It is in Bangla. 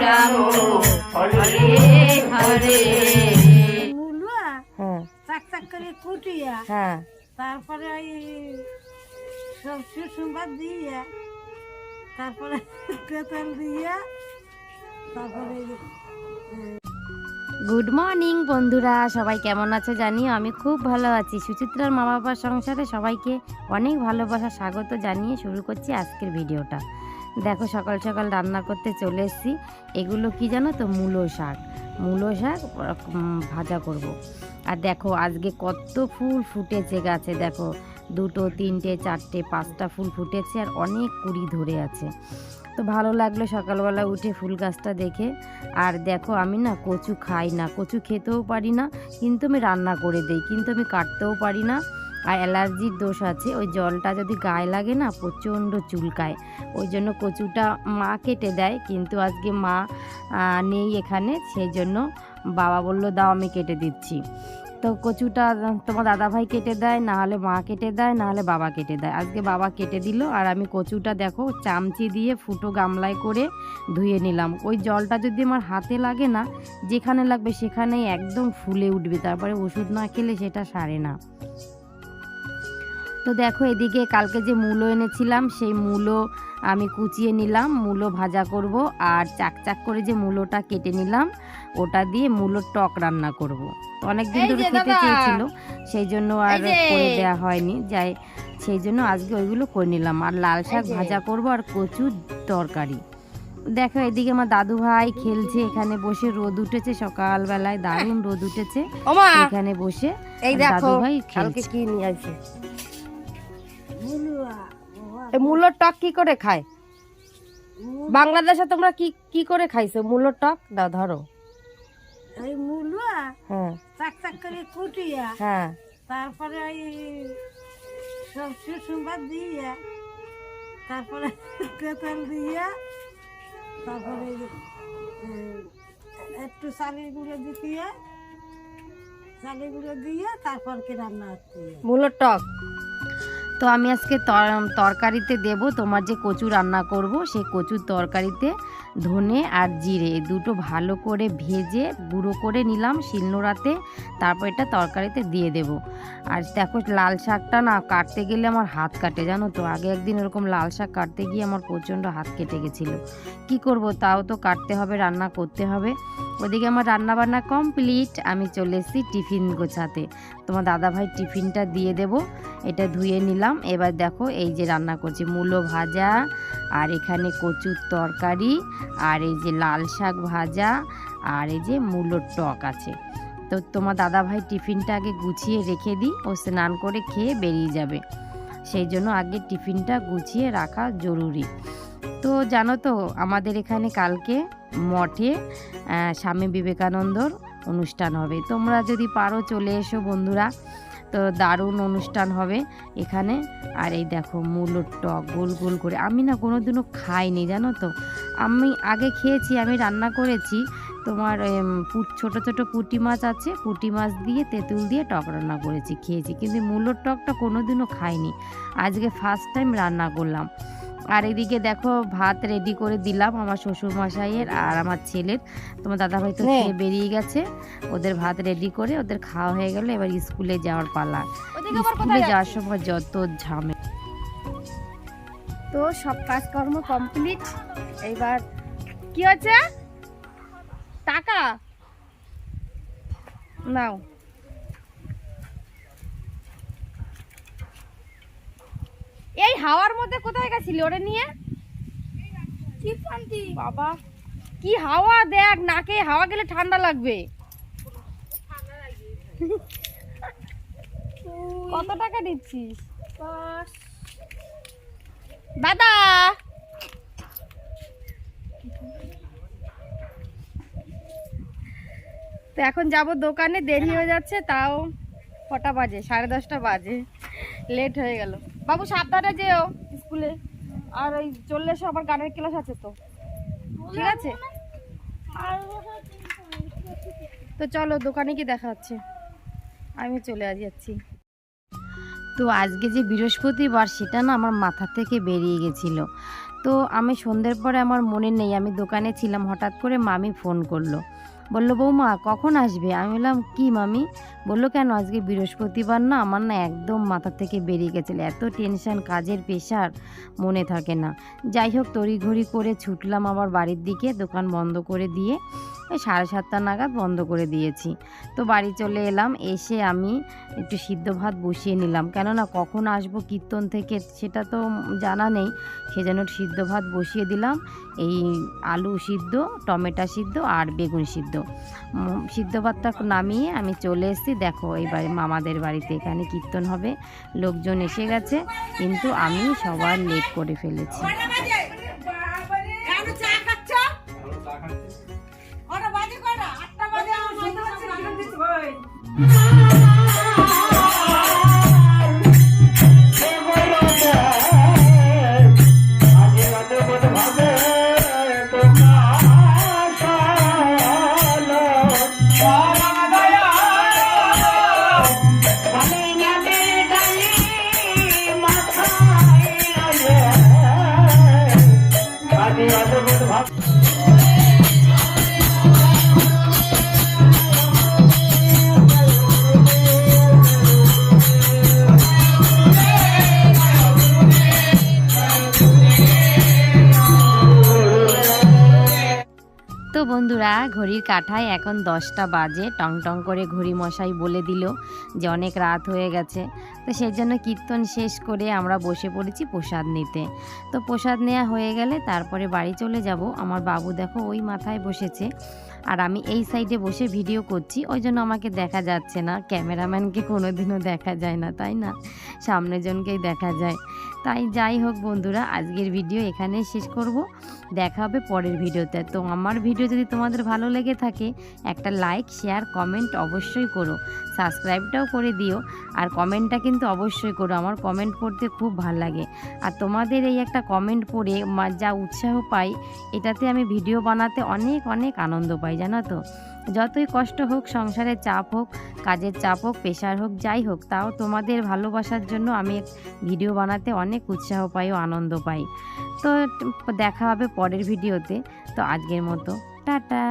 রাম হরে হরে। চাক চাক করে কুটিয়া তারপরে ওই সবজি সুন্দর দিয়ে তারপরে তেল দিয়ে তারপরে। গুড মর্নিং বন্ধুরা, সবাই কেমন আছে জানিও। আমি খুব ভালো আছি। সুচিত্রার মা বাবার সংসারে সবাইকে অনেক ভালোবাসা স্বাগত জানিয়ে শুরু করছি আজকের ভিডিওটা। দেখো সকাল সকাল রান্না করতে চলে এসেছি। এগুলো কি জানো তো, মূলো শাক ভাজা করব। আর দেখো আজকে কত ফুল ফুটেছে গাছে, দেখো 2, 3, 4, 5টা ফুল ফুটেছে আর অনেক কুড়ি ধরে আছে। তো ভালো লাগলো সকালবেলা উঠে ফুল গাছটা দেখে। আর দেখো আমি না কচু খাই না, কচু খেতেও পারি না, কিন্তু আমি রান্না করে দিই, কিন্তু আমি কাটতেও পারি না। আর অ্যালার্জির দোষ আছে, ওই জলটা যদি গায়ে লাগে না প্রচণ্ড চুলকায়। ওই জন্য কচুটা মা কেটে দেয়, কিন্তু আজকে মা নেই এখানে, সেই জন্য বাবা বলল দাও আমি কেটে দিচ্ছি। তো কচুটা তোমার দাদাভাই কেটে দেয়, না হলে মা কেটে দেয়, না হলে বাবা কেটে দেয়। আজকে বাবা কেটে দিল। আর আমি কচুটা দেখো চামচি দিয়ে ফুটো গামলায় করে ধুয়ে নিলাম। ওই জলটা যদি আমার হাতে লাগে না, যেখানে লাগবে সেখানেই একদম ফুলে উঠবে, তারপরে ওষুধ না খেলে সেটা সারে না। তো দেখো এদিকে কালকে যে মূলো এনেছিলাম সেই মূলো আমি কুচিয়ে নিলাম, মূলো ভাজা করব। আর চাক চাক করে যে মূলোটা কেটে নিলাম, ওটা দিয়ে মূলোর টক রান্না করব। অনেক দিন ধরে খেতে চেয়েছিল, সেই জন্য আর করে দেওয়া হয়নি, যাই সেই জন্য আজকে ওইগুলো করে নিলাম। আর লাল শাক ভাজা করব আর কচুর তরকারি। দেখো এদিকে আমার দাদু ভাই খেলছে এখানে বসে, রোদ উঠেছে সকালবেলায়, দারুণ রোদ উঠেছে এখানে বসে। এই দাদু ভাই খেলছে। কি নিয়ে আসে মূলোর টক কি করে খায় বাংলাদেশে? তোমরা কি করে খাইছো মূলোর টক? দাও ধরো। এই মূলো চাক চাক করে কুটিয়া তারপরে ওই সবজি সুন্দর দিয়ে তারপরে তেল দিয়ে তারপরে একটু চালের গুঁড়ো দিয়ে তারপর কি রান্না হচ্ছে মূলোর টক। তো আমি আজকে তরকারিতে দেব, তোমার যে কচু রান্না করব সেই কচুর তরকারিতে ধনে আর জিরে দুটো ভালো করে ভেজে গুঁড়ো করে নিলাম শিলনোড়াতে, তারপর এটা তরকারিতে দিয়ে দেব। আর দেখো লাল শাকটা না কাটতে গেলে আমার হাত কাটে, জানো তো। আগে একদিন এরকম লাল শাক কাটতে গিয়ে আমার প্রচণ্ড হাত কেটে গেছিলো। কি করব, তাও তো কাটতে হবে, রান্না করতে হবে। ওদিকে আমার রান্না বান্না কমপ্লিট, আমি চলে এসেছি টিফিন গোছাতে। তোমার দাদাভাই টিফিনটা দিয়ে দেব। এটা ধুয়ে নিলাম। এবার দেখো এই যে রান্না করছি মূলো ভাজা, আর এখানে কচুর তরকারি, আর এই যে লাল শাক ভাজা, আর এই যে মূলোর টক আছে। তো তোমার দাদাভাই টিফিনটা আগে গুছিয়ে রেখে দিই, ও স্নান করে খেয়ে বেরিয়ে যাবে, সেই জন্য আগে টিফিনটা গুছিয়ে রাখা জরুরি। তো জানো তো আমাদের এখানে কালকে মঠে স্বামী বিবেকানন্দর অনুষ্ঠান হবে। তোমরা যদি পারো চলে এসো বন্ধুরা, তো দারুণ অনুষ্ঠান হবে এখানে। আর এই দেখো মূলোর টক গোল গোল করে, আমি না কোনোদিনও খাইনি জানো তো। আমি আগে খেয়েছি, আমি রান্না করেছি তোমার ছোট ছোট পুঁটি মাছ আছে, পুঁটি মাছ দিয়ে তেঁতুল দিয়ে টক রান্না করেছি, খেয়েছি, কিন্তু মূলোর টকটা কোনোদিনও খাইনি। আজকে ফার্স্ট টাইম রান্না করলাম। আর এদিকে দেখো ভাত রেডি করে দিলাম আমার শ্বশুর মশাইয়ের আর আমার ছেলের। তোমার দাদাভাই তো খেয়ে বেরিয়ে গেছে, ওদের ভাত রেডি করে ওদের খাওয়া হয়ে গেল। এবার স্কুলে যাওয়ার পালা। স্কুলে যাওয়ার সময় যত ঝামেলা। তো সব কাজকর্ম কমপ্লিট। এইবার কি হচ্ছে, টাকা নাও। এই হাওয়ার মধ্যে কোথায় গেছিলি ওরে নিয়ে? বাবা কি হাওয়া, দেখ নাকে হাওয়া গেলে ঠান্ডা লাগবে। কত টাকা দিচ্ছিস দাদা? তো এখন যাব দোকানে, দেরি হয়ে যাচ্ছে, তাও কটা বাজে, 10:30 বাজে, লেট হয়ে গেল। বাবু সাবধানে যেও স্কুলে, আর ওই চললে এসো, আবার গানের ক্লাস আছে তো, ঠিক আছে? তো চলো দোকানে কি দেখা হচ্ছে, আমি চলে যাচ্ছি। তো আজকে যে বৃহস্পতিবার সেটা না আমার মাথা থেকে বেরিয়ে গেছিলো। তো আমি সন্ধ্যের পরে আমার মনে নেই, আমি দোকানে ছিলাম, হঠাৎ করে মামি ফোন করলো, বললো বৌমা কখন আসবে? আমি বললাম কি মামি? বললো কেন আজকে বৃহস্পতিবার না? আমার না একদম মাথা থেকে বেরিয়ে গেছিলো, এত টেনশন, কাজের প্রেশার, মনে থাকে না। যাই হোক তড়িঘড়ি করে ছুটলাম আমার বাড়ির দিকে, দোকান বন্ধ করে দিয়ে ওই 7:30 নাগাদ বন্ধ করে দিয়েছি। তো বাড়ি চলে এলাম, এসে আমি একটু সিদ্ধ ভাত বসিয়ে নিলাম, কেননা কখন আসবো কীর্তন থেকে সেটা তো জানা নেই, সেজন্য সিদ্ধ ভাত বসিয়ে দিলাম। এই আলু সিদ্ধ, টমেটো সিদ্ধ আর বেগুন সিদ্ধ। সিদ্ধ ভাতটা নামিয়ে আমি চলে এসেছি, দেখো এইবার মামাদের বাড়িতে, এখানে কীর্তন হবে, লোকজন এসে গেছে, কিন্তু আমি সবার লেট করে ফেলেছি। তো বন্ধুরা, ঘড়ির কাঁটায় এখন 10টা বাজে, টং টং করে ঘড়ি মশাই বলে দিল যে অনেক রাত হয়ে গেছে। তো সেই জন্য কীর্তন শেষ করে আমরা বসে পড়েছি প্রসাদ নিতে। তো প্রসাদ নেওয়া হয়ে গেলে তারপরে বাড়ি চলে যাব। আমার বাবু দেখো ওই মাথায় বসেছে, আর আমি এই সাইডে বসে ভিডিও করছি, ওই জন্য আমাকে দেখা যাচ্ছে না। ক্যামেরাম্যানকে কোনোদিনও দেখা যায় না, তাই না? সামনের জনকেই দেখা যায়। তাই যাই হোক বন্ধুরা, আজকের ভিডিও এখানেই শেষ করব, দেখা হবে পরের ভিডিওতে। তো আমার ভিডিও যদি তোমাদের ভালো লেগে থাকে, একটা লাইক, শেয়ার, কমেন্ট অবশ্যই করো, সাবস্ক্রাইবটাও করে দিও, আর কমেন্টটা কিন্তু অবশ্যই করো, আমার কমেন্ট পড়তে খুব ভালো লাগে। আর তোমাদের এই একটা কমেন্ট পড়ে যা উৎসাহ পাই, এটাতে আমি ভিডিও বানাতে অনেক অনেক আনন্দ পাই, জানো তো। যতই কষ্ট হোক, সংসারের চাপ হোক, কাজের চাপ হোক, প্রেশার হোক, যাই হোক, তাও তোমাদের ভালোবাসার জন্য আমি ভিডিও বানাতে অনেক উৎসাহ পাই ও আনন্দ পাই। তো দেখা হবে পরের ভিডিওতে। তো আজকের মতো টাটা।